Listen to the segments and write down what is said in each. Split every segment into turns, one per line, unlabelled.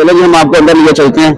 चलो जी हम आपको अंदर लिए चलते हैं।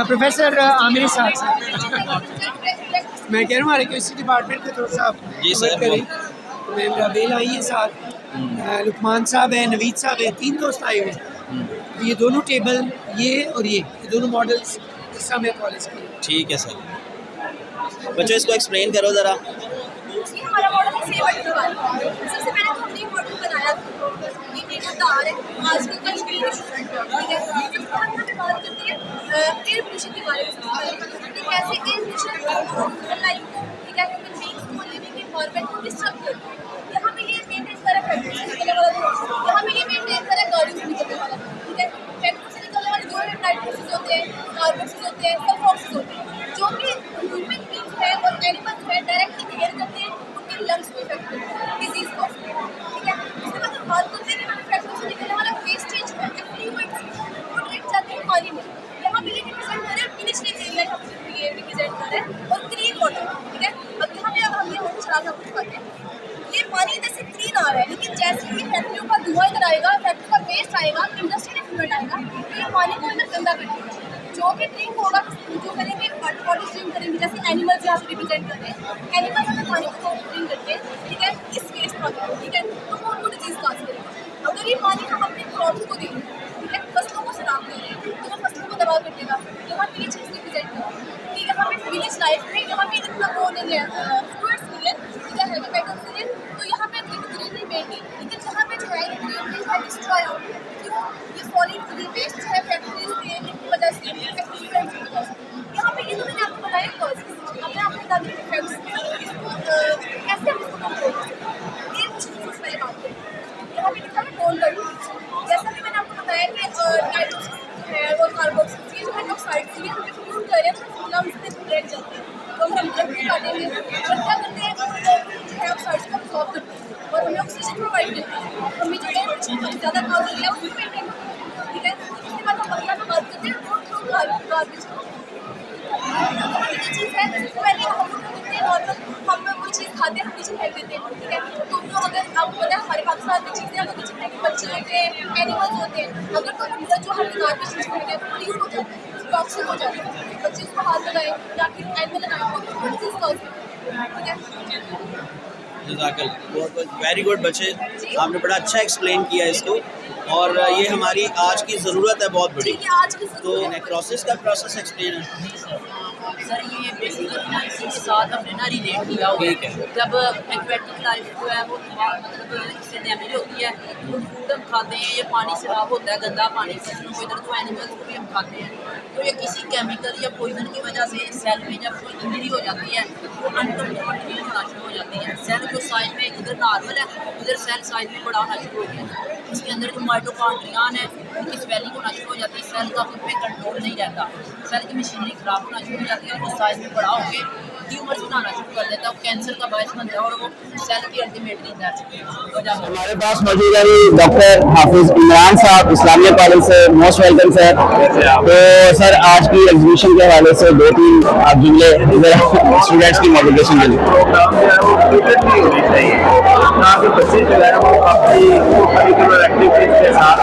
प्रोफेसर आमिर साहब से मैं कह रहा हूँ हमारे केमिस्ट्री डिपार्टमेंट को थोड़ा सा मदद करें। मैं राबेल आई है साथ, लुकमान साहब है, नवीद साहब है, 3 दोस्त आए हुए हैं। ये दोनों टेबल ये और ये दोनों मॉडल्स इस समय कॉलेज के।
ठीक है सर। बच्चों इसको एक्सप्लेन करो ज़रा।
हमारा मॉडल है सेव वाला। सबसे पहले तो हमने मॉडल बनाया, ये टेबल तार है, आजकल का ये स्टूडेंट ठीक है। हम यहाँ पे बात करते हैं एयर पोल्यूशन के बारे में, कि कैसे एयर पोल्यूशन लाइफ को ठीक है, ह्यूमन बीइंग्स को, लिविंग एनवायरनमेंट को डिस्टर्ब करता है। यहाँ पे ये मेंटेन करा फैक्ट्री से निकलने वाला, यहाँ पे ये मेंटेन करा गाड़ियों से निकलने वाला ठीक है। फैक्ट्री से निकलने वाले जो है नाइट्रोजन होते हैं, कार्बन होते हैं, सल्फर होते हैं, जो कि ह्यूमन बीइंग्स है और एनिमल्स है डायरेक्टली इनहेल करते हैं, उनके लंग्स को इफेक्ट करते हैं, डिजीज कॉज करते हैं ठीक है। उसके बाद हम बात करते हैं कि हमें फैक्ट्री से निकलने वाला वेस्टेज है, फ्लूइड्स वो डायरेक्ट जाते हैं पानी में। यहाँ पे ये रिप्रेजेंट कर रहे हैं फिनिश एरिया, हम ये रिप्रेजेंट कर रहे हैं, और क्लीन वाटर ठीक है। अब यहाँ पे हम ये वाटर चला कर खाते हैं, ये पानी इधर से क्लीन आ रहा है, लेकिन जैसे ही फैक्ट्रियों का धुआं इधर आएगा, फैक्ट्री का वेस्ट आएगा, इंडस्ट्रियल इक्विपमेंट आएगा, तो ये पानी को इधर गंदा कर देगा। जो भी ड्रिंक होगा, जो करेंगे बॉडी ड्रिंक करेंगे, जैसे एनिमल्स यहाँ से रिप्रेजेंट कर रहे हैं, एनिमल्स हमें पानी को ड्रिंक करते हैं ठीक है, इस वेस्ट पर ठीक है, तो वो उनको डिजीज काज करेगा। अगर ये पानी हम अपने क्रॉप्स को देंगे ठीक है, फसलों को सराब दे रहे हैं, तो वो फसलों को दबा कर देगा। यहाँ पे ये चीज़ रिप्रेजेंट करेगा कि यहाँ पे विलेज लाइफ में यहाँ पे इतना वो नहीं है, फ्रूट्स मिले ठीक है, हेवी मेटल्स मिले, तो यहाँ पे ग्रीनरी मेनली, लेकिन यहाँ पे जो है ग्रीनरी है डिस्ट्रॉय हो गया। क्यों? ये सॉलिड वेस्ट जो है फैक्ट्रीज के इनकी वजह से, यहाँ पे ये तो मैंने आपको बताया कॉजेज, हमने आपको बता दिया इफेक्ट्स, इसको कैसे हम इसको कंट्रोल कर सकते हैं। ये कुछ चीज़ पहले बात करें, यहाँ पे लिखा है टोन कर, जैसा कि मैंने आपको बताया कि नाइट्रोजन है और कार्बोक्सिल, ये जो है ऑक्साइड्स ये हमें फ्लूट कर रहे हैं, तो लंग्स में ब्रेक जाते हैं, तो हम जब काटेंगे और क्या करते हैं, जो है ऑक्साइड्स को अब्सॉर्ब करते हैं और हमें ऑक्सीजन प्रोवाइड करते हैं, हमें जो है ज़्यादा कार्बन लिया उसको मेंटेन करते हैं ठीक है। उसके बाद हम अगला बात करते हैं रोड थ्रू गार्बेज। चीज़ है पहले हम लोग करते हैं नॉर्मल, हम कोई चीज़ खाते हैं, हम नीचे फेंक देते हैं ठीक है, तो वो अगर आपको पता है हमारे पाकिस्तान में चीज़ें अगर नीचे फेंक, बच्चे होते हैं, एनिमल्स होते हैं, अगर तो अंदर जो हमने गार्बेज चीज़ फेंके तो पोल्यूट हो जाता है, टॉक्सिक हो जाता है, बच्चे उसको हाथ लगाए या फिर एनिमल लगाए, डिजीज कॉज ठीक है।
वेरी गुड बच्चे, आपने बड़ा अच्छा एक्सप्लेन किया इसको, और ये हमारी आज की ज़रूरत है बहुत बड़ी। तो नेक्रोसिस का प्रोसेस एक्सप्लेन है
सर। ये बेसिकली इसी के साथ हमने ना रिलेट किया हुआ है, जब एक्वेटिक लाइफ जो है वो मतलब इससे डैमेज होती है, तो फूड हम खाते हैं, ये पानी शराब होता है, गंदा पानी फसलों को इधर, तो एनिमल्स को भी हम खाते हैं, तो ये किसी केमिकल या पॉइजन की वजह से सेल में जब कोई इंजरी हो जाती है वो अनकंट्रोल होना शुरू हो जाती है। सेल जो साइज में इधर नॉर्मल है, उधर सेल साइज में बड़ा होना शुरू हो गया, इसके अंदर जो माइटोकॉन्ड्रियान है उनकी स्वेलिंग होना शुरू हो जाती है, सेल का खुद पे कंट्रोल नहीं रहता, सेल की मशीनरी खराब होना शुरू हो जाती है, वो साइज में बड़ा होकर ट्यूमर्स बनाना शुरू कर देता है, कैंसर का बायस बनता है, और वो सेल की अल्टीमेटली डेथ हो जाती है।
हमारे पास मौजूद है डॉक्टर हाफिज इमरान साहब, इस्लामिया कॉलेज से। Most welcome sir. तो सर आज की एग्जीबिशन के हवाले से 2-3 आप जुमले स्टूडेंट्स की मोटिवेशन के लिए।
बच्चे जो है वो अपनी करिकुलर एक्टिविटीज के साथ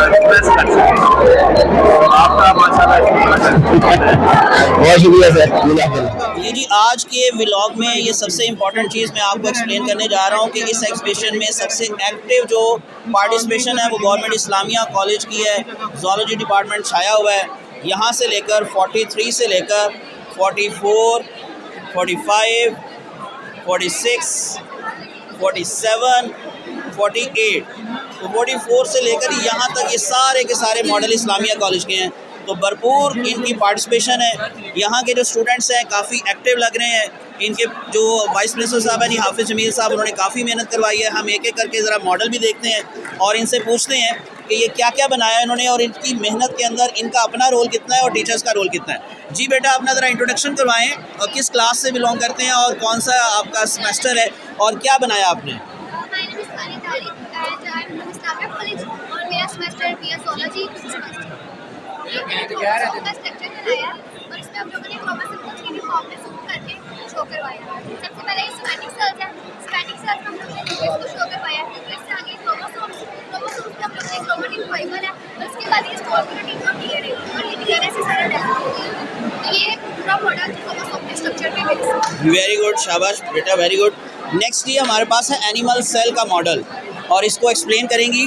एक्सप्रेस कर सकें। आपका माशाल्लाह
बहुत शुक्रिया सर।
ये जी आज के व्लॉग में ये सबसे इम्पोर्टेंट चीज़ मैं आपको एक्सप्लेन करने जा रहा हूँ कि इस एग्जीबिशन में सबसे एक्टिव जो पार्टिसिपेशन है वो गवर्नमेंट इस्लामिया कॉलेज की है। ज़ूलॉजी डिपार्टमेंट छाया हुआ है, यहाँ से लेकर 43 से लेकर 44, 45, 46, 47, 48, तो 44 से लेकर यहाँ तक ये सारे के सारे मॉडल इस्लामिया कॉलेज के हैं। तो भरपूर इनकी पार्टिसिपेशन है। यहाँ के जो स्टूडेंट्स हैं काफ़ी एक्टिव लग रहे हैं। इनके जो वाइस प्रिंसिपल साहब हैं हाफिज़ जमील साहब, उन्होंने काफ़ी मेहनत करवाई है। हम एक एक करके ज़रा मॉडल भी देखते हैं और इनसे पूछते हैं कि ये क्या क्या बनाया इन्होंने और इनकी मेहनत के अंदर इनका अपना रोल कितना है और टीचर्स का रोल कितना है। जी बेटा, अपना ज़रा इंट्रोडक्शन करवाएं और किस क्लास से बिलोंग करते हैं और कौन सा आपका सेमेस्टर है और क्या बनाया आपने।
सबसे पहले स्पेटिक सेल्स है, स्पेटिक सेल्स हम लोग ने इसको शो करवाया है। इससे आगे क्रोमोसोम्स, क्रोमोसोम्स पे हम लोग ने क्रोमेटिन फाइबर है और उसके बाद ये स्टोर प्रोटीन और डीएनए और ये डीएनए से सारा डेवलप होता है। तो ये पूरा प्रोडक्ट क्रोमोसोम के स्ट्रक्चर पे बेस्ड है।
वेरी गुड, शाबाश बेटा, वेरी गुड। नेक्स्ट ये हमारे पास है एनिमल सेल का मॉडल और इसको एक्सप्लेन करेंगी।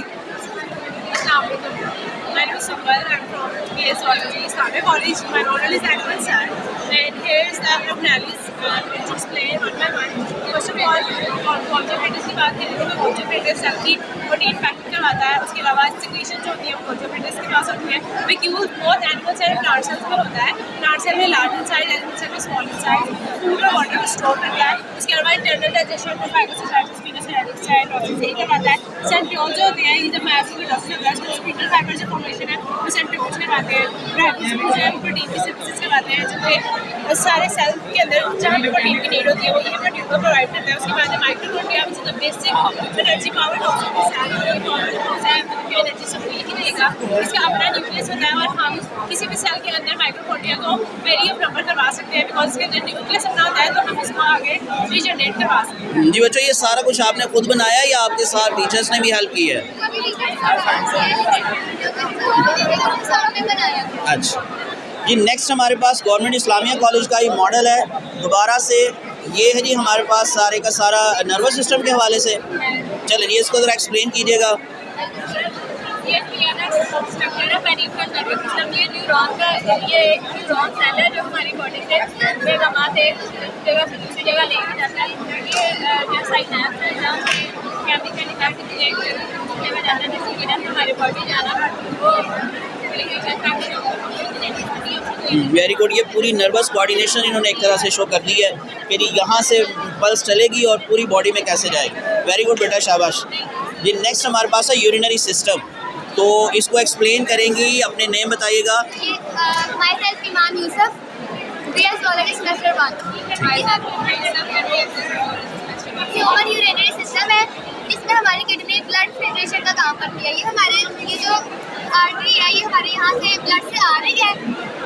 My name is Sumbal. I'm from BS Zoology, Islamic College. My model is animal cell. And here's the analysis. Let's explain one by one. First of all, conjugated की बात करें तो conjugated cell की protein factor करवाता है। उसके अलावा secretion जो होती है वो conjugated के पास होती है। We use both animal cell and plant cells में होता है। Plant cell में large in size, animal cell में small in size. Food और water को store करता है। उसके अलावा internal digestion में phagocytosis, pinocytosis, process यही करवाता है। सेंट्रियोल्स जो होते हैं ये जब मैथ में डॉक्टर होता है उसको स्पिंडल फाइबर जो फॉर्मेशन है वो सेंट्रियोल्स करवाते हैं। राइबोसोम जो है प्रोटीन की सिंथेसिस करवाते हैं, जो कि सारे सेल के अंदर जहाँ पे प्रोटीन की नीड होती है वो ये प्रोटीन को प्रोवाइड करता है। उसके बाद mitochondria which is the basic energy power of the cell, energy supply ही देगा। इसका अपना न्यूक्लियस होता है और हम किसी भी सेल के अंदर माइटोकॉन्ड्रिया को वेरी प्रॉपर करवा सकते हैं बिकॉज इसके अंदर न्यूक्लियस अपना होता है तो हम इसको आगे रीजनरेट करवा सकते हैं।
जी बच्चों, ये सारा कुछ आपने खुद बनाया या आपके साथ टीचर्स ने भी हेल्प की है? अच्छा जी। नेक्स्ट हमारे पास गवर्नमेंट इस्लामिया कॉलेज का ही मॉडल है दोबारा से। ये है जी हमारे पास सारे का सारा नर्वस सिस्टम के हवाले से। चलिए जी इसको ज़रा एक्सप्लेन कीजिएगा।
ये स्ट्रक्चर है पेरिफेरल नर्वस सिस्टम। ये न्यूरॉन का ये न्यूरॉन सेल है जो हमारी बॉडी से पैगाम एक जगह से दूसरी जगह लेके जाता है। ये जो साइनेप्स है जहाँ केमिकल इफेक्ट जगह जाता है जिसकी वजह से हमारी बॉडी जाना वो
वेरी गुड। ये पूरी नर्वस कोऑर्डिनेशन इन्होंने एक तरह से शो कर दी है कि यहाँ से पल्स चलेगी और पूरी बॉडी में कैसे जाएगी। वेरी गुड बेटा, शाबाश जी। नेक्स्ट हमारे पास है यूरिनरी सिस्टम, तो इसको एक्सप्लेन करेंगी, अपने नेम बताइएगा।
Myself Imam Yusuf, BS zoology semester 1। Human urinary system है, इसमें हमारी किडनी ब्लड फिल्ट्रेशन का काम करती है। ये हमारे ये जो आर्टरी है ये हमारे यहाँ से ब्लड से आ रही है,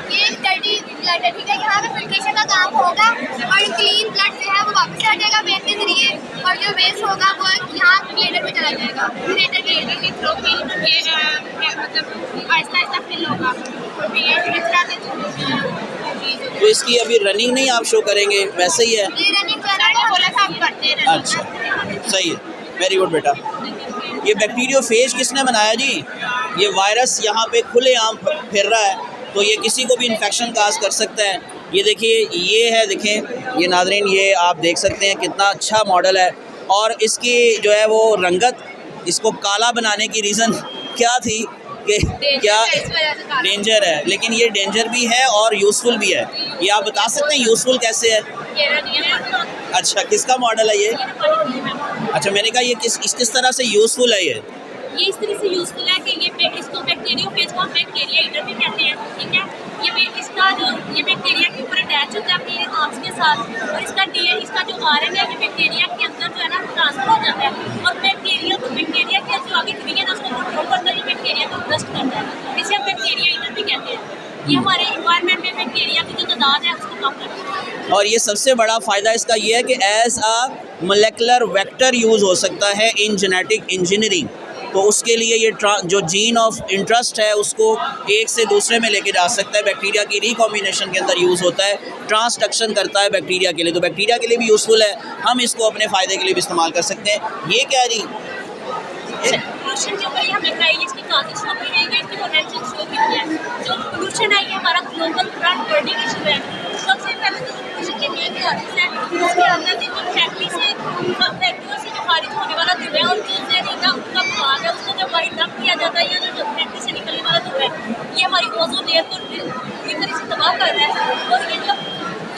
ये डर्टी ब्लड है, ठीक है। यहाँ पे फिल्ट्रेशन का काम होगा और क्लीन ब्लड जो है वो वापस आ जाएगा वेन के जरिए और जो वेस्ट होगा वो यहाँ ब्लेडर में चला जाएगा। ब्लेडर के थ्रू ये मतलब आहिस्ता आहिस्ता फिल होगा और फिर ये इस तरह से।
तो इसकी अभी रनिंग नहीं आप शो करेंगे, वैसे ही है
ये रनिंग बोला था हम करते हैं।
अच्छा, सही है, वेरी गुड बेटा। ये बैक्टीरियोफेज किसने बनाया जी? ये वायरस यहाँ पे खुलेआम फिर रहा है तो ये किसी को भी इन्फेक्शन काज कर सकता है। ये देखिए, ये है, देखें ये नाज़रीन, ये आप देख सकते हैं कितना अच्छा मॉडल है। और इसकी जो है वो रंगत, इसको काला बनाने की रीज़न क्या थी कि क्या डेंजर है, लेकिन ये डेंजर भी है और यूज़फुल भी है। ये आप बता सकते हैं यूज़फुल कैसे है? अच्छा, किसका मॉडल है ये? अच्छा, मैंने कहा ये किस तरह से यूज़फुल है ये
इस तरह से यूज़फुल है कि ये इसको बैक्टीरियोफेज को हम बैक्टीरिया ईटर भी कहते हैं, ठीक है। ये बैक्टीरिया के ऊपर अटैच होता है अपने आर्म्स के साथ और इसका जो आरएनए है बैक्टीरिया के अंदर जो है ना ट्रांसफर हो जाता है और बैक्टीरिया के जो आगे क्रिया है उसको कंट्रोल करता है, बैक्टीरिया को नष्ट करता है। इसे हम बैक्टीरिया ईटर भी कहते हैं। ये हमारे इन्वायरमेंट में बैक्टीरिया की जो तादाद है उसको कम करता है।
और ये सबसे बड़ा फ़ायदा इसका ये है कि as a molecular vector use हो सकता है इन जेनेटिक इंजीनियरिंग। तो उसके लिए ये जो जीन ऑफ इंटरेस्ट है उसको एक से दूसरे में लेके जा सकता है। बैक्टीरिया की रिकॉम्बिनेशन के अंदर यूज़ होता है, ट्रांसडक्शन करता है बैक्टीरिया के लिए, तो बैक्टीरिया के लिए भी यूज़फुल है। हम इसको अपने फ़ायदे के लिए भी इस्तेमाल कर सकते हैं। ये क्या जी?
पोल्यूशन के ऊपर ही हमने बनाई है, इसकी काफी शो भी रहेगी, इसकी पोटेंशियल शो भी है। जो पोल्यूशन है ये हमारा ग्लोबल ब्रांड बर्निंग इशू है। सबसे पहले तो पोल्यूशन के मेन कॉजेज हैं, उसके अंदर जो फैक्ट्री से जो खारिज होने वाला धुआं है और जो जहरीला उसका भाग है उसको जब वाइट डंप किया जाता है या जो फैक्ट्री से निकलने वाला धुआं है ये हमारी ओजोन लेयर को एक तरह से तबाह कर रहा है। और ये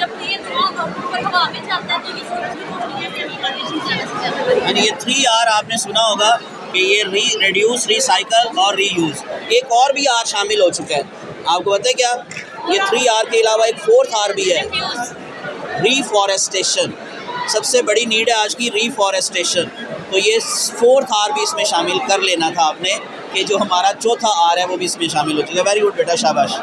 जब ये धुआं ऊपर हवा में जाता
3R आपने सुना होगा कि ये रिड्यूस, रिसाइकल और रीयूज़। एक और भी R शामिल हो चुका है, आपको पता है क्या? ये 3R के अलावा एक 4th R भी है, रीफॉरेस्टेशन। सबसे बड़ी नीड है आज की रीफॉरेस्टेशन, तो ये 4th R भी इसमें शामिल कर लेना था आपने, कि जो हमारा चौथा R है वो भी इसमें शामिल हो चुका है। वेरी गुड बेटा, शाबाश।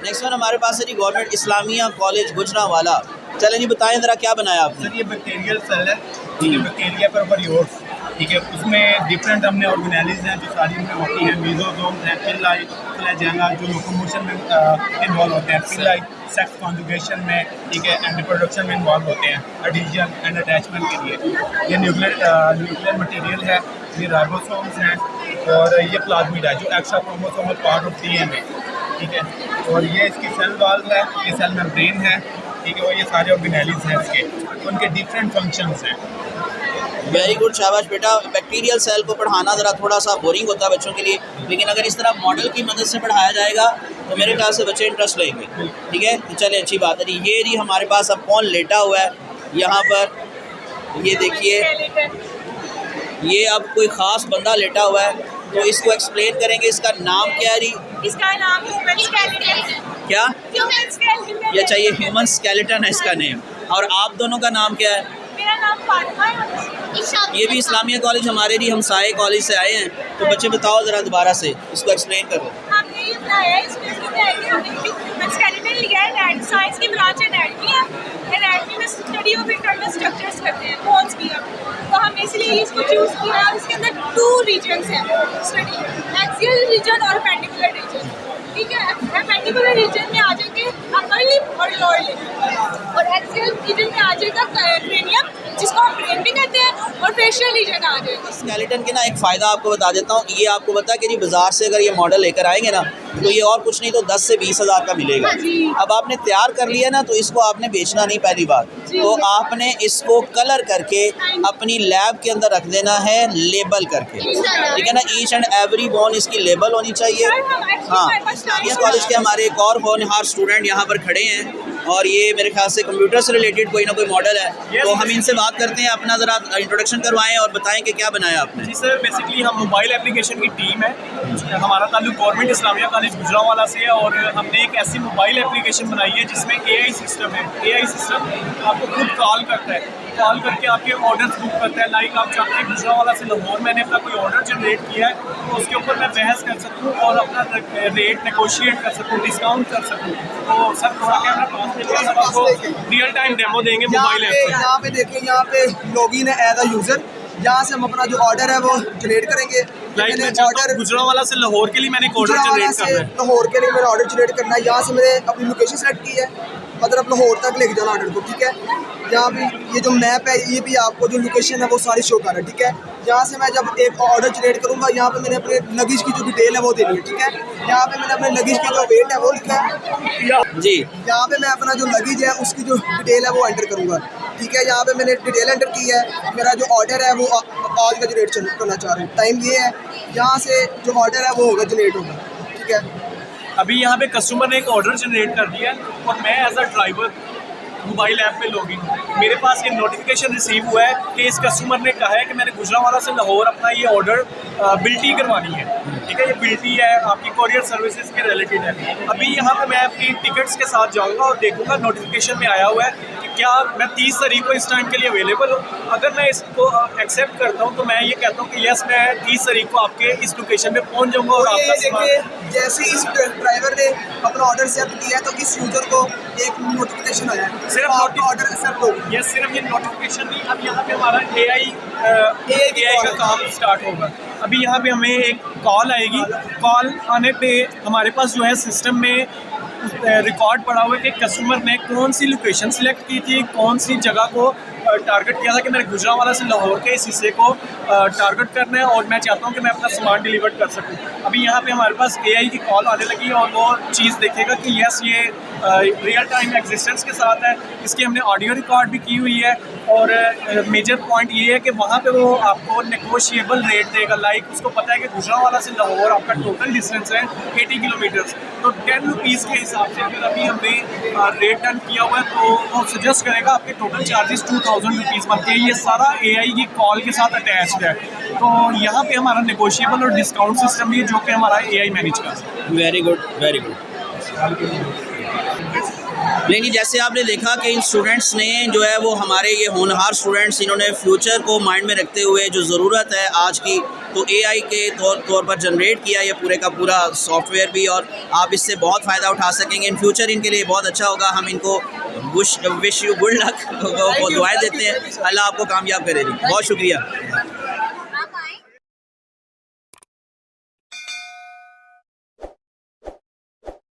नेक्स्ट वन हमारे पास है जी गवर्नमेंट इस्लामिया कॉलेज गुजरांवाला। चलें जी, बताएं ज़रा क्या बनाया आपने?
सर ये बैक्टीरियल सेल है, ठीक है, बैक्टीरिया प्रोकैरियोट्स, ठीक है, उसमें डिफरेंट हमने ऑर्गेनेलिज हैं जो सारी में होती हैं, मीजोसोम्स हैं, पिल्लाई, फ्लैजेला जो लोकोमोशन में इन्वॉल्व होते हैं, पिल्लाई सेक्स कॉन्जुगेशन में, ठीक है, एंड रिप्रोडक्शन में इन्वॉल्व होते हैं, एडिशन एंड अटैचमेंट के लिए। ये न्यूक्लियर मटेरियल है, ये राइबोसोम्स हैं और ये प्लाज्मिड है जो extra chromosomal part of DNA, ठीक है, और ये इसकी सेल वॉल है, ये सेल मेम्ब्रेन है, ठीक है, और ये सारे ऑर्गेनेलिज हैं इसके, उनके डिफरेंट फंक्शंस हैं।
वेरी गुड, शाबाश बेटा। बैक्टीरियल सेल को पढ़ाना ज़रा थोड़ा सा बोरिंग होता है बच्चों के लिए, लेकिन अगर इस तरह मॉडल की मदद से पढ़ाया जाएगा तो मेरे ख्याल से बच्चे इंटरेस्ट लेंगे, ठीक है। तो चले, अच्छी बात है जी। ये जी हमारे पास अब कौन लेटा हुआ है यहाँ पर, ये देखिए, ये अब कोई ख़ास बंदा लेटा हुआ है, तो इसको एक्सप्लेन करेंगे। इसका नाम क्या है जी?
इसका नाम ह्यूमन स्केलेटन है।
क्या?
Human skeleton.
ये चाहिए, ह्यूमन स्केलेटन है इसका नेम। और आप दोनों का नाम क्या है?
मेरा नाम फातिमा है।
ये भी इस्लामिया कॉलेज हमारे जी हमसाए कॉलेज से आए हैं, तो बच्चे बताओ ज़रा दोबारा से इसको एक्सप्लेन करो।
हमने ये बनाया है, इसमें ह्यूमन स्केलेटन लिया है, एनाटॉमी साइंस की ब्रांच एनाटॉमी है। एनाटॉमी में स्टडी ऑफ इंटरनल स्ट्रक्चर्स करते हैं, बोन्स की। तो हमने इसलिए इसको चूज़ किया है। इसके अंदर 2 रीजन्स हैं स्टडी, एक्सियल रीजन और पेंडिकुलर रीजन, ठीक है। पेंडिकुलर रीजन में आ जाएंगे अपर लिप और लोअर लिप, और एक्सियल रीजन में आ जाएगा क्रेनियम, जिसको हम ब्रेन भी कहते हैं, और फेशियल रीजन आ जाएगा।
स्केलेटन के ना एक फ़ायदा आपको बता देता हूँ। ये आपको पता है कि जी बाज़ार से अगर ये मॉडल लेकर आएंगे ना, तो ये और कुछ नहीं तो 10 से 20 हज़ार का मिलेगा। अब आपने तैयार कर लिया ना, तो इसको आपने बेचना नहीं पहली बार, तो आपने इसको कलर करके अपनी लैब के अंदर रख देना है, लेबल करके, ठीक है ना। ईच एंड एवरी बोन इसकी लेबल होनी चाहिए। हाँ, इस्लामिया कॉलेज के हमारे एक और होनहार स्टूडेंट यहाँ पर खड़े हैं, और ये मेरे ख्याल से कंप्यूटर से रिलेटेड कोई ना कोई मॉडल है, तो हम इनसे बात करते हैं। अपना ज़रा इंट्रोडक्शन करवाएं और बताएं कि क्या बनाया आपने।
जी सर, बेसिकली हम मोबाइल एप्लीकेशन की टीम है। हमारा ताल्लुक गवर्नमेंट इस्लामिया कॉलेज गुजरांवाला से है, और हमने एक ऐसी मोबाइल एप्लीकेशन बनाई है जिसमें AI सिस्टम है। AI सिस्टम आपको खुद कॉल करता है, कॉल करके आपके ऑर्डर्स बुक करता है। लाइक आप चाहते हैं गुजरांवाला से लाहौर मैंने अपना कोई ऑर्डर जनरेट किया है, तो उसके ऊपर मैं बहस कर सकूँ और अपना रेट नेगोशिएट कर सकूँ, डिस्काउंट कर सकूँ। तो सर थोड़ा कैमरा पास में सब आपको रियल टाइम डेमो देंगे मोबाइल ऐप से।
यहाँ पे देखिए, यहाँ पे लॉगिन है एज अ यूज़र, यहाँ से हम अपना जो ऑर्डर है वो जनरेट करेंगे।
लाइक मैं ऑर्डर गुजरांवाला से लाहौर के लिए मैंने एक ऑर्डर जनरेट करना है,
लाहौर के लिए मैंने ऑर्डर जनरेट करना है। यहाँ से मैंने अपनी लोकेशन सेलेक्ट की है, मतलब लाहौर तक लेके जाना ऑर्डर को, ठीक है। यहाँ भी ये जो मैप है, ये भी आपको जो लोकेशन है वो सारी शो कर रहा है, ठीक है। यहाँ से मैं जब एक ऑर्डर जनरेट करूँगा, यहाँ पे मैंने अपने लगेज की जो डिटेल है वो देनी है, ठीक है। यहाँ पे मैंने अपने लगेज की जो वेट है वो लिखा है
जी।
यहाँ पे मैं अपना जो लगेज है उसकी जो डिटेल है वो एंटर करूँगा, ठीक है। यहाँ पे मैंने डिटेल एंटर की है। मेरा जो ऑर्डर है वो आज का जनरेट करना चाह रहा हूँ, टाइम ये है। यहाँ से जो ऑर्डर है वो होगा जनरेट होगा, ठीक है।
अभी यहाँ पे कस्टमर ने एक ऑर्डर जनरेट कर दिया है, और मैं as a driver mobile app पे लॉगिन, मेरे पास ये नोटिफिकेशन रिसीव हुआ है कि इस कस्टमर ने कहा है कि मैंने गुजरांवाला से लाहौर अपना ये ऑर्डर बिल्टी करवानी है, ठीक है। ये बिल्टी है, आपकी कोरियर सर्विसेज के रिलेटेड है। अभी यहाँ पे मैं अपनी टिकट्स के साथ जाऊँगा और देखूँगा नोटिफिकेशन में आया हुआ है कि क्या मैं 30 तारीख को इस टाइम के लिए अवेलेबल हूँ। अगर मैं इसको एक्सेप्ट करता हूँ तो मैं ये कहता हूँ कि यस, मैं 30 तारीख को आपके इस लोकेशन पे पहुँच जाऊँगा। और आपका
देखिए, जैसे इस ड्राइवर ने अपना ऑर्डर एक्सेप्ट किया है, तो इस यूजर को एक नोटिफिकेशन आया है,
सिर्फ
ऑर्डर एक्सेप्ट हो गया।
ये सिर्फ ये नोटिफिकेशन नहीं, अब यहाँ पे हमारा AI का काम स्टार्ट होगा। अभी यहाँ पे हमें एक कॉल आएगी, कॉल आने पे हमारे पास जो है सिस्टम में रिकॉर्ड पड़ा हुआ है कि कस्टमर ने कौन सी लोकेशन सिलेक्ट की थी, कौन सी जगह को टारगेट किया था कि मैंने गुजरांवाला से लाहौर के इस हिस्से को टारगेट करना है, और मैं चाहता हूँ कि मैं अपना सामान डिलीवर कर सकूँ। अभी यहाँ पे हमारे पास AI की कॉल आने लगी है, और वो चीज़ देखेगा कि यस, ये रियल टाइम एग्जिस्टेंस के साथ है। इसकी हमने ऑडियो रिकॉर्ड भी की हुई है, और मेजर पॉइंट ये है कि वहाँ पे वो आपको नेगोशिएबल रेट देगा। लाइक उसको पता है कि गुजरांवाला से लाहौर आपका टोटल डिस्टेंस है 80 किलोमीटर्स, तो 10 रुपीज़ के हिसाब से अगर अभी हमने रेट डन किया हुआ है, तो वो सजेस्ट करेगा आपके टोटल चार्जेस 2000 1000 रुपीज़ बनते हैं। ये सारा AI की कॉल के साथ अटैच्ड है, तो यहाँ पे हमारा नेगोशिएबल और डिस्काउंट सिस्टम भी है जो कि हमारा AI मैनेज कर सकता है।
Very good, very good. लेकिन जैसे आपने देखा कि इन स्टूडेंट्स ने जो है वो हमारे ये होनहार स्टूडेंट्स, इन्होंने फ्यूचर को माइंड में रखते हुए जो ज़रूरत है आज की, तो AI के तौर पर जनरेट किया ये पूरे का पूरा सॉफ्टवेयर भी, और आप इससे बहुत फ़ायदा उठा सकेंगे। इन फ्यूचर इनके लिए बहुत अच्छा होगा। हम इनको विश यू गुड लक, दुआएं देते हैं, अल्लाह आपको कामयाब करे जी। बहुत शुक्रिया।